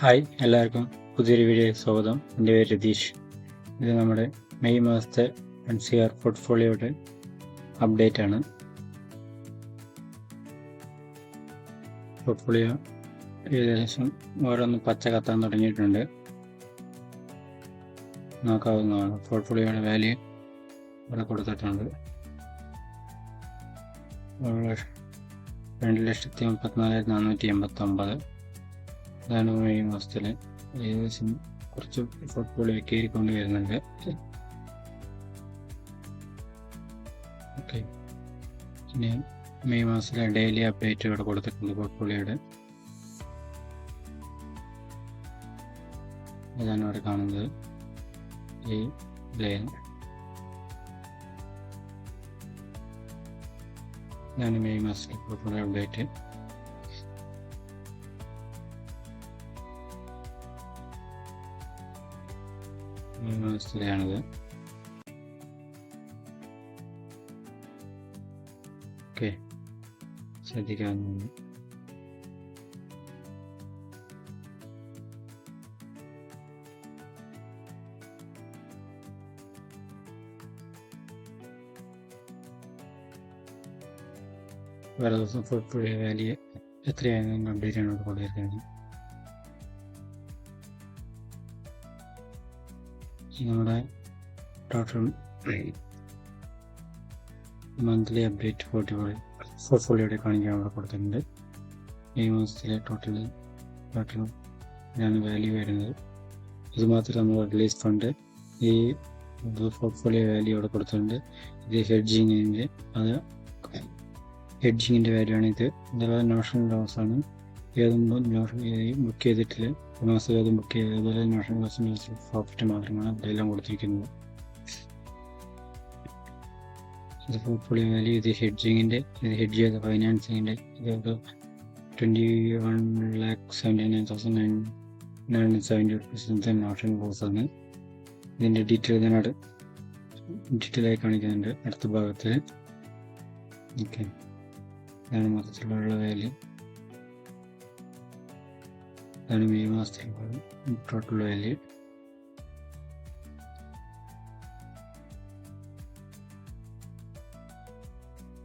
Hi, എല്ലാവർക്കും പുതിയൊരു വീഡിയോയിൽ സ്വാഗതം. എൻ്റെ പേര് രതീഷ്. ഇത് നമ്മുടെ മെയ് മാസത്തെ NCR പോർട്ട്ഫോളിയോയുടെ അപ്ഡേറ്റ് ആണ്. പോർട്ട്ഫോളിയോ ഏകദേശം ഓരോന്ന് പച്ച കത്താൻ തുടങ്ങിയിട്ടുണ്ട്. നോക്കാവുന്നതാണ്. പോർട്ട്ഫോളിയോയുടെ വാല്യൂ ഇവിടെ കൊടുത്തിട്ടുണ്ട്. 2,34,489. ഇതാണ് മെയ് മാസത്തിൽ ഏകദേശം കുറച്ച് പോർട്ട്ഫോളിയോ കയറിക്കൊണ്ട് വരുന്നുണ്ട്. ഓക്കെ, പിന്നെ മെയ് മാസത്തിലെ ഡെയിലി അപ്ഡേറ്റ് ഇവിടെ കൊടുത്തിട്ടുണ്ട് പോർട്ട്ഫോളിയോയുടെ. ഇതാണ് ഇവിടെ കാണുന്നത്, ഈ ലൈൻ. ഇതാണ് മെയ് മാസത്തിലെ പോർട്ട്ഫോളിയോ അപ്ഡേറ്റ്. മാസത്തിലാണിത്. ഓക്കെ, ശ്രദ്ധിക്കാവുന്നതാണ്. വേറെ ദിവസം പോർട്ട്ഫോളിയോ വാല്യൂ എത്രയാണെന്ന് അപ്ഡേറ്റ് ആണ് കൊടുത്തിരിക്കുന്നത്. നമ്മുടെ ടോട്ടൽ മന്ത്ലി അപ്ഡേറ്റ് പോർട്ട്ഫോളിയോയുടെ കാണിക്കാൻ അവിടെ കൊടുത്തിട്ടുണ്ട്. ഈ മാസത്തിലെ ടോട്ടൽ ഇതാണ് വാല്യൂ വരുന്നത്. ഇത് മാത്രം നമ്മൾ റിലീസ് ഫണ്ട് ഈ പോർട്ട്ഫോളിയോ വാല്യൂ അവിടെ കൊടുത്തിട്ടുണ്ട്. ഇത് ഹെഡ്ജിങ്ങിൻ്റെ വാല്യൂ ആണ്. ഇത് ഇതുപോലെ നാഷണൽ ലോസ് ആണ്. ബുക്ക് ചെയ്തിട്ടില്ല, മാസം ഏതും ബുക്ക് ചെയ്ത് അതുപോലെ നാഷണൽ ലോസ് പ്രോഫിറ്റ് മാത്രമാണ് ഇതെല്ലാം കൊടുത്തിരിക്കുന്നത്. ഇത് പോർട്ട്ഫോളിയോ വാല്യൂ. ഇത് ഹെഡ്ജ് ചെയ്ത ഫൈനാൻസിങ്ങിൻ്റെ ഇത് 21,79,970 നാഷണൽ ലോസ് ആണ്. ഇതിൻ്റെ ഡീറ്റെയിൽ ആയി കാണിക്കുന്നുണ്ട് അടുത്ത ഭാഗത്തിൽ. ഓക്കെ, ഇതാണ് മൊത്തത്തിലുള്ള വാല്യൂ. ഇതാണ് മെയ് മാസത്തിലുള്ള ടോട്ടൽ വാല്യൂ.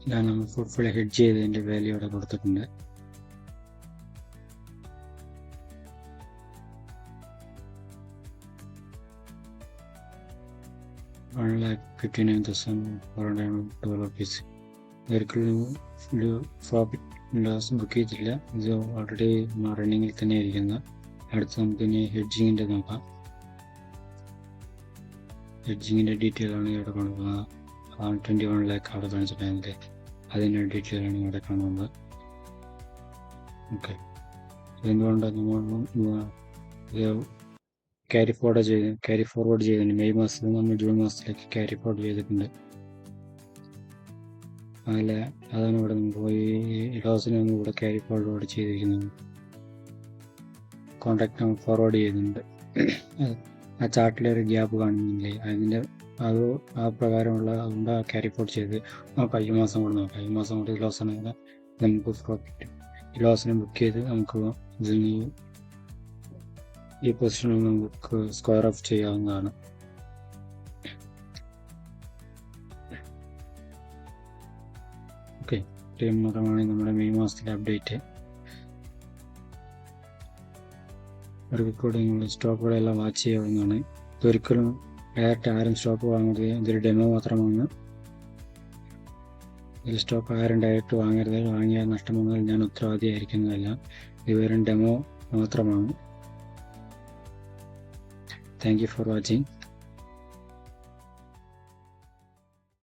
ഇതാണ് നമ്മൾ പോർട്ട്ഫോളിയോ ഹെഡ്ജ് ചെയ്തതിൻ്റെ വാല്യൂ അവിടെ കൊടുത്തിട്ടുണ്ട്. $1,59,412. ഒരിക്കലും പ്രോഫിറ്റ് ലോസ് ബുക്ക് ചെയ്തിട്ടില്ല. ഇത് ഓൾറെഡി റണ്ണിങ്ങിൽ തന്നെ ഇരിക്കുന്ന. അടുത്ത് നമുക്ക് ഇനി ഹെഡ്ജിങ്ങിൻ്റെ നോക്കാം. ഹെഡ്ജിങ്ങിൻ്റെ ഡീറ്റെയിൽ ആണ് ഇവിടെ കൊടുക്കുന്നത്. 21 lakh അവിടെ കാണിച്ചിട്ടുണ്ടെങ്കിൽ അതിൻ്റെ ഡീറ്റെയിൽ ആണ് ഇവിടെ കാണുന്നത്. ഓക്കെ, എന്തുകൊണ്ടാണ് നമ്മൾ ക്യാരി ഫോർവേഡ് ചെയ്തിട്ടുണ്ട്. മെയ് മാസത്തിൽ നമ്മൾ ജൂൺ മാസത്തിലേക്ക് ക്യാരി ഫോർവേഡ് ചെയ്തിട്ടുണ്ട്. അതാണ് ഇവിടെ പോയി ലോസിനെ നമ്മൾ ഇവിടെ ക്യാരി ഫോർവേഡ് ചെയ്തിരിക്കുന്നത്. കോൺട്രാക്ട് നമ്മൾ ഫോർവേഡ് ചെയ്യുന്നുണ്ട്. ആ ചാർട്ടിലൊരു ഗ്യാപ്പ് കാണുന്നില്ലേ, ആ പ്രകാരമുള്ള അതുകൊണ്ട് ക്യാരി ഫോർവേഡ് ചെയ്ത് നമുക്ക് ഈ മാസം കൂടെ നോക്കാം. ഈ മാസം കൂടെ ലോസ് ആണെങ്കിൽ നമുക്ക് പ്രോഫിറ്റ് ലോസിനെ ബുക്ക് ചെയ്ത് നമുക്ക് ഈ പൊസിഷനിൽ നമുക്ക് സ്ക്വയർ ഓഫ് ചെയ്യാവുന്നതാണ്. ഓക്കെ, ഇത്രയും മാത്രമാണ് നമ്മുടെ മെയ് മാസത്തിലെ അപ്ഡേറ്റ്. റെക്കോർഡിങ്ങുള്ള സ്റ്റോക്കുകളെല്ലാം വാച്ച് ചെയ്യാവുന്നതാണ്. ഇതൊരിക്കലും ഡയറക്റ്റ് ആരും സ്റ്റോക്ക് വാങ്ങരുത്. ഇതൊരു ഡെമോ മാത്രമാണ്. ഇതിൽ സ്റ്റോക്ക് ആരും ഡയറക്റ്റ് വാങ്ങരുത്. വാങ്ങിയാൽ നഷ്ടം വന്നാൽ ഞാൻ ഉത്തരവാദിയായിരിക്കുന്നതല്ല. ഇത് വെറും ഡെമോ മാത്രമാണ്. Thank you for watching.